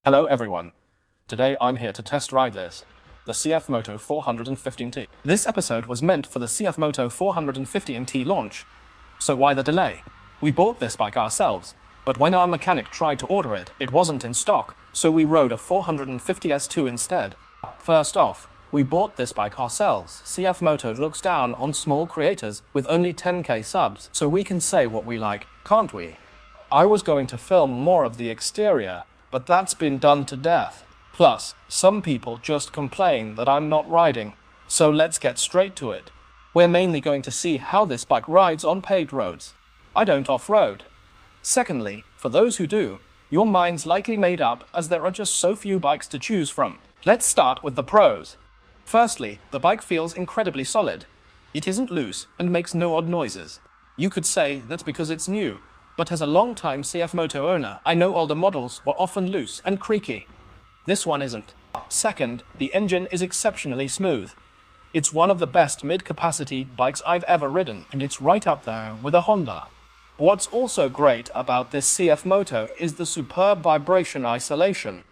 Hello everyone. Today I'm here to test ride the CFMOTO 450MT. This episode was meant for the CFMOTO 450MT launch. So why the delay? We bought this bike ourselves, but when our mechanic tried to order it, it wasn't in stock, so we rode a 450S2 instead. First off, we bought this bike ourselves. CFMOTO looks down on small creators with only 10k subs, so we can say what we like, can't we? I was going to film more of the exterior, but that's been done to death. Plus, some people just complain that I'm not riding, so let's get straight to it. We're mainly going to see how this bike rides on paved roads. I don't off-road. Secondly, for those who do, your mind's likely made up as there are just so few bikes to choose from. Let's start with the pros. Firstly, the bike feels incredibly solid. It isn't loose and makes no odd noises. You could say that's because it's new, but as a long-time CFMOTO owner, I know older models were often loose and creaky. This one isn't. Second, the engine is exceptionally smooth. It's one of the best mid-capacity bikes I've ever ridden, and it's right up there with a Honda. What's also great about this CFMOTO is the superb vibration isolation.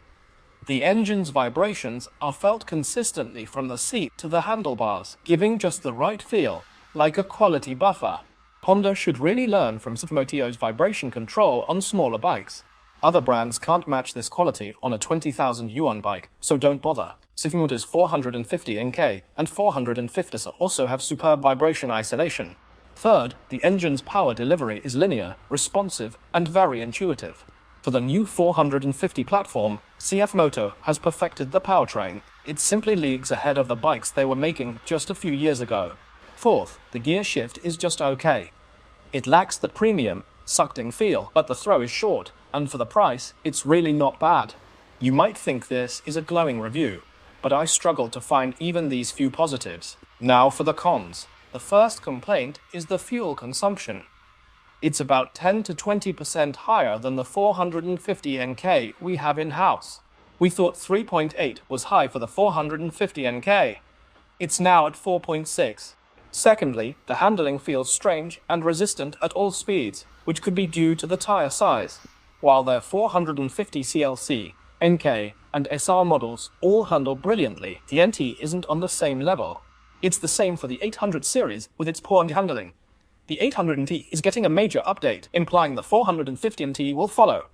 The engine's vibrations are felt consistently from the seat to the handlebars, giving just the right feel, like a quality buffer. Honda should really learn from CFMOTO's vibration control on smaller bikes. Other brands can't match this quality on a 20,000 yuan bike, so don't bother. CFMOTO's 450NK and 450S also have superb vibration isolation. Third, the engine's power delivery is linear, responsive, and very intuitive. For the new 450 platform, CFMOTO has perfected the powertrain. It simply leagues ahead of the bikes they were making just a few years ago. Fourth, the gear shift is just okay. It lacks the premium, sucked-in feel, but the throw is short, and for the price, it's really not bad. You might think this is a glowing review, but I struggled to find even these few positives. Now for the cons. The first complaint is the fuel consumption. It's about 10 to 20% higher than the 450NK we have in-house. We thought 3.8 was high for the 450NK. It's now at 4.6. Secondly, the handling feels strange and resistant at all speeds, which could be due to the tire size. While their 450 CLC, NK, and SR models all handle brilliantly, the NT isn't on the same level. It's the same for the 800 series with its poor handling. The 800MT is getting a major update, implying the 450MT will follow.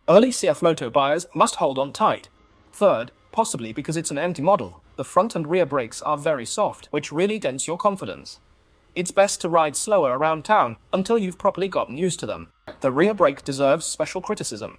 Early CFMOTO buyers must hold on tight. Third, possibly because it's an empty model, the front and rear brakes are very soft, which really dents your confidence. It's best to ride slower around town until you've properly gotten used to them. The rear brake deserves special criticism.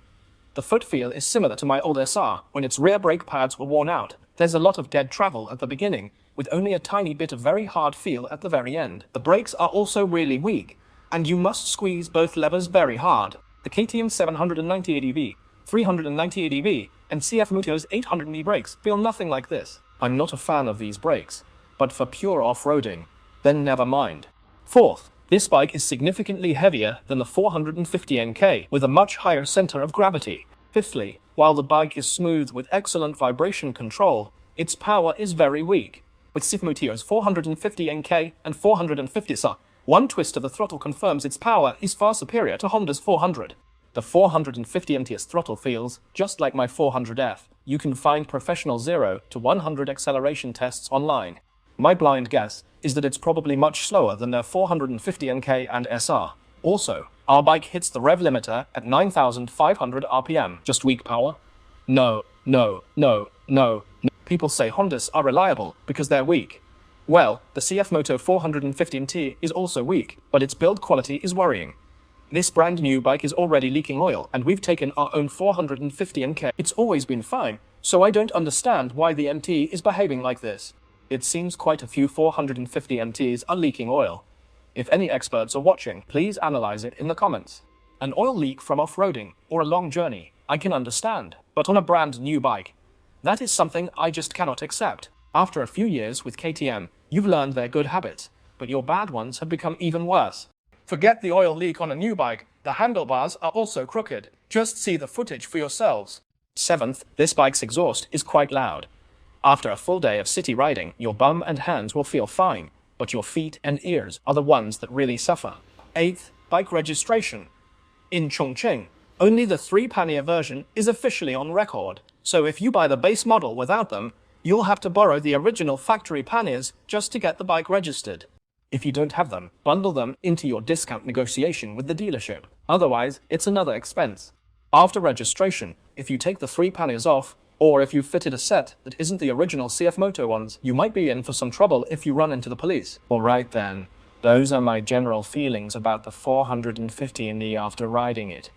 The foot feel is similar to my old SR when its rear brake pads were worn out. There's a lot of dead travel at the beginning, with only a tiny bit of very hard feel at the very end. The brakes are also really weak, and you must squeeze both levers very hard. The KTM 790 ADV, 390 ADV, and CFMOTO's 800MT brakes feel nothing like this. I'm not a fan of these brakes, but for pure off-roading, then never mind. Fourth, this bike is significantly heavier than the 450NK, with a much higher center of gravity. Fifthly, while the bike is smooth with excellent vibration control, its power is very weak. With CFMOTO's 450NK and 450S, one twist of the throttle confirms its power is far superior to Honda's 400. The 450MT's throttle feels just like my 400F. You can find professional 0 to 100 acceleration tests online. My blind guess is that it's probably much slower than their 450NK and SR. Also, our bike hits the rev limiter at 9,500 RPM. Just weak power? No. People say Hondas are reliable because they're weak. Well, the CFMOTO 450MT is also weak, but its build quality is worrying. This brand new bike is already leaking oil, and we've taken our own 450NK. It's always been fine, so I don't understand why the MT is behaving like this. It seems quite a few 450MTs are leaking oil. If any experts are watching, please analyze it in the comments. An oil leak from off-roading or a long journey, I can understand, but on a brand new bike, that is something I just cannot accept. After a few years with KTM, you've learned their good habits, but your bad ones have become even worse. Forget the oil leak on a new bike, the handlebars are also crooked. Just see the footage for yourselves. Seventh, this bike's exhaust is quite loud. After a full day of city riding, your bum and hands will feel fine, but your feet and ears are the ones that really suffer. Eighth, bike registration. In Chongqing, Only the 3-pannier version is officially on record, so if you buy the base model without them, you'll have to borrow the original factory panniers just to get the bike registered. If you don't have them, bundle them into your discount negotiation with the dealership. Otherwise, it's another expense. After registration, if you take the 3 panniers off, or if you fitted a set that isn't the original CFMOTO ones, you might be in for some trouble if you run into the police. Alright then, those are my general feelings about the 450MT after riding it.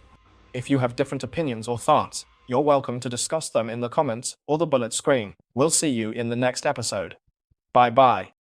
If you have different opinions or thoughts, you're welcome to discuss them in the comments or the bullet screen. We'll see you in the next episode. Bye bye.